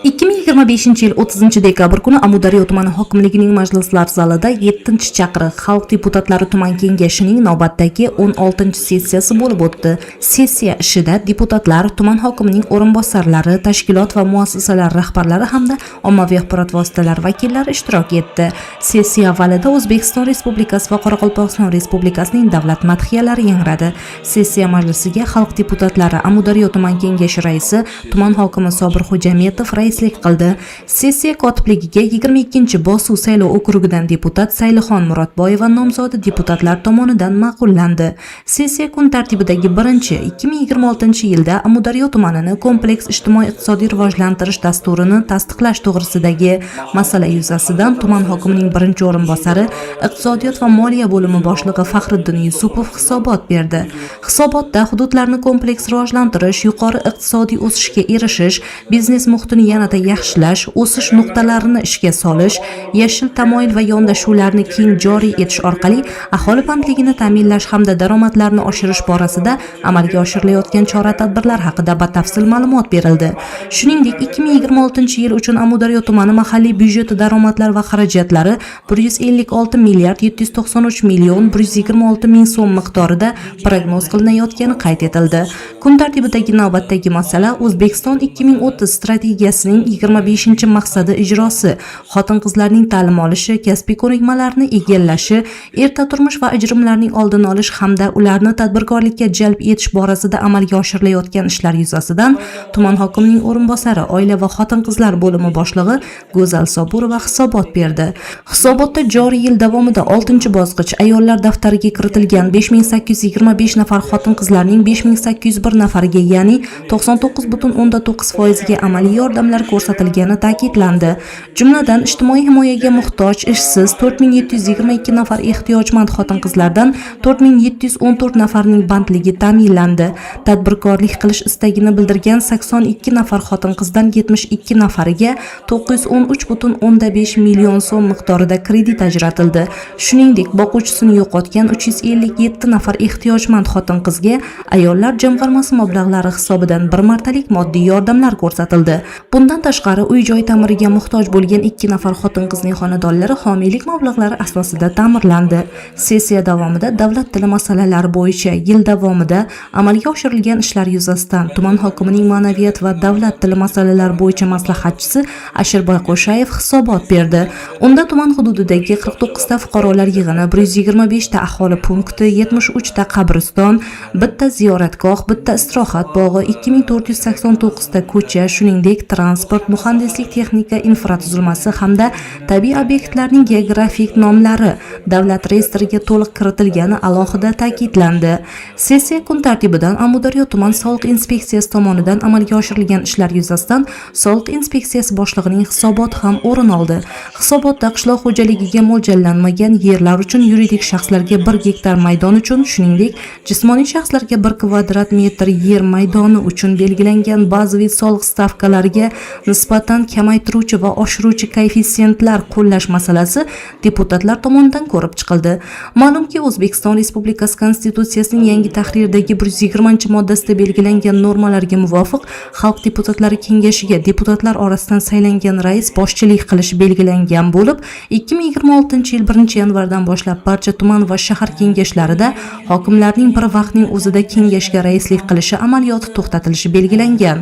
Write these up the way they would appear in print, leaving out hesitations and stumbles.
2025 yil 30 dekabr kuni Amudaryo tumani hokimligining majlislar zalida 7-chaqiriq Xalq deputatlari tuman kengashining navbatdagi 16-sessiyasi bo'lib o'tdi. Sessiya ishida deputatlar, tuman hokimining o'rinbosarlari, tashkilot va muassasalar rahbarlari hamda ommaviy axborot vositalari vakillari ishtirok etdi. Sessiya avvalida O'zbekiston Respublikasi va Qoraqalpog'iston Respublikasining davlat madhiyalari yangradi. Sessiya majlisiga xalq deputatlari, Amudaryo tuman kengashi raisi, tuman hokimi Sobir Xo'jametov raislik qildi. Sessiya kotibligiga 22-bosuv saylov okrugidan deputat Saylixon Murodboyeva nomzodi deputatlar tomonidan ma'qullandi. Sessiya kun tartibidagi 2026 yilda Amudaryo tumanini kompleks ijtimoiy-iqtisodiy rivojlantirish dasturini tasdiqlash to'g'risidagi masala yuzasidan tuman hokimining birinchi o'rinbosari, iqtisodiyot va moliya bo'limi boshlig'i Faxriddin Yusupov hisobot berdi. Hisobotda hududlarni kompleks rivojlantirish, yuqori iqtisodiy o'sishga erishish, biznes muhitini yanada yaxshilash, o'sish nuqtalarini ishga solish, yashil tamoyil va yondashuvlarni keng joriy etish orqali aholi bandligini ta'minlash hamda daromadlarni oshirish borasida amalga oshirilayotgan chora-tadbirlar haqida batafsil ma'lumot berildi. Shuningdek, 2026 yil uchun Amudaryo tumani mahalliy byudjeti daromadlar va xarajatlari 156 milliard 793 million 126 ming so'm miqdorida prognoz qilinayotgani qayd etildi. Kun tartibidagi navbatdagi masala O'zbekiston 2030 strategiyasining 25-maqsadi ijrosi, xotin-qizlarning ta'lim olishi, kasbiy ko'nikmalarni egallashi, erta turmush va ajrimlarning oldini olish hamda ularni tadbirkorlikka jalb etish borasida amalga oshirilayotgan ishlar yuzasidan tuman hokimining o'rinbosari, oila va xotin-qizlar bo'limi boshlig'i Go'zal Soburova hisobot berdi. Hisobotda joriy yil davomida 6-bosqich ayollar daftariga kiritilgan 5825 nafar xotin-qizlarning 5801 nafariga, ya'ni 99.9% ga amaliy yordamlar ko'rsatilgani ta'kidlandi. Jumladan, ijtimoiy himoyaga muhtoj, ishsiz 4722 nafar ehtiyojmand xotin-qizlardan 4714 nafarning bandligi ta'minlandi. Tadbirkorlik qilish istagini bildirgan 82 nafar xotin-qizdan 72 nafariga 913.5 million so'm miqdorida kredit ajratildi. Shuningdek, boquvchisini yo'qotgan 357 nafar ehtiyojmand xotin-qizga ayollar jamg'armasi mablag'lari hisobidan bir martalik moddiy yordamlar ko'rsatildi. Bundan tashqari, uy-joy ta'miriga muhtoj bo'lgan 2 nafar xotin-qizning xonadonlari homiylik mablag'lari asosida ta'mirlandi. Sessiya davomida davlat tili masalalari bo'yicha yil davomida amalga oshirilgan ishlar yuzasidan tuman hokimining ma'naviyat va davlat tili masalalari bo'yicha maslahatchisi Ashirboy Qo'shayev hisobot berdi. Unda tuman hududidagi 49 ta fuqarolar yig'ini, 125 ta aholi punkti, 73 ta qabriston, bitta ziyoratgoh, bitta istirohat bog'i, 2489 ta ko'cha, shuningdek transport, muhandislik, texnika infratuzilmasi hamda tabiiy obyektlarning geografik nomlari davlat reyestriga to'liq kiritilgani alohida ta'kidlandi. Sessiya kun tartibidan Amudaryo tuman soliq inspeksiyasi tomonidan amalga oshirilgan ishlar yuzasidan soliq inspeksiyasi boshlig'ining hisoboti ham o'rin oldi. Hisobotda qishloq xo'jaligiga mo'ljallanmagan yerlar uchun yuridik shaxslarga 1 gektar maydon uchun, shuningdek, jismoniy shaxslarga 1 kvadrat metr yer maydoni uchun belgilangan bazaviy soliq stavkalariga nisbatan kamaytiruvchi va oshiruvchi koeffitsiyentlar qo'llash masalasi deputatlar tomonidan ko'rib chiqildi. Ma'lumki, O'zbekiston Respublikasi Konstitutsiyasining yangi tahrirdagi 120-moddasida belgilangan normalarga muvofiq Xalq deputatlari kengashiga deputatlar orasidan saylangan rais boshchilik qilish belgilangan bo'lib, 2026 yil 1-yanvardan boshlab barcha tuman va shahar kengashlarida hokimlarning bir vaqtning o'zida kengashga raislik qilishi amaliyoti to'xtatilishi belgilangan.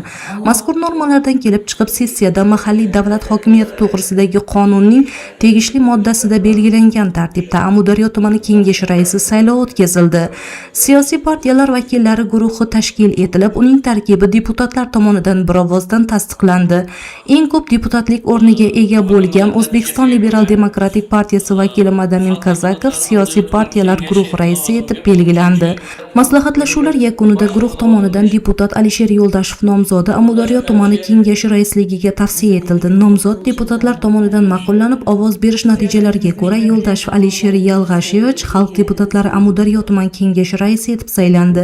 Mazkur normalardan kelib chiqib, sessiyada mahalliy davlat hokimiyati to'g'risidagi qonunning tegishli moddasida belgilangan tartibda Amudaryo tumani kengashi raisi saylovi o'tkazildi. Siyosiy partiyalar vakillari guruhi tashkil etilib, uning tarkibi deputatlar tomonidan bir ovozdan tasdiqlandi. Eng ko'p deputatlik o'rniga ega bo'lgan O'zbekiston Liberal Demokratik partiyasi vakili Madamin Kazakov siyosiy partiyalar guruhi raisi etib belgilandi. Maslahatlashuvlar yakunida guruh tomonidan deputat Alisher Yo'ldashev nomzodi Amudaryo tumani kengashi raisligiga tavsiya etildi. Nomzod deputatlar tomonidan ma'qullanib, ovoz berish natijalariga ko'ra Yo'ldashev Alisher Yalg'ashevich xalq deputatlari Amudaryo tuman kengashi raisi etib saylandi.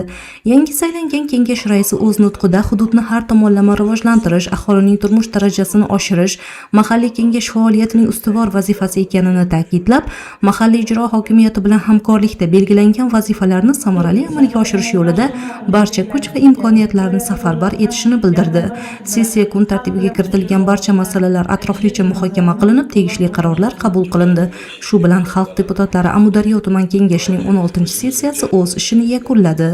Yangi saylangan kengash raisi o'z nutqida hududni har tomonlama rivojlantirish, aholining turmush darajasini oshirish mahalliy kengash faoliyatining ustuvor vazifasi ekanini ta'kidlab, mahalliy ijro hokimiyati bilan hamkorlikda belgilangan vazifalarni samarali amalga oshirish yo'lida barcha kuch va imkoniyatlarni safarbar etishini bildirdi. Sessiya kun tartibiga kiritilgan barcha masalalar atroflicha muhokama qilinib, tegishli qarorlar qabul qilindi. Shu bilan Xalq deputatlari Amudaryo tuman kengashining 16-sessiyasi o'z ishini yakunladi.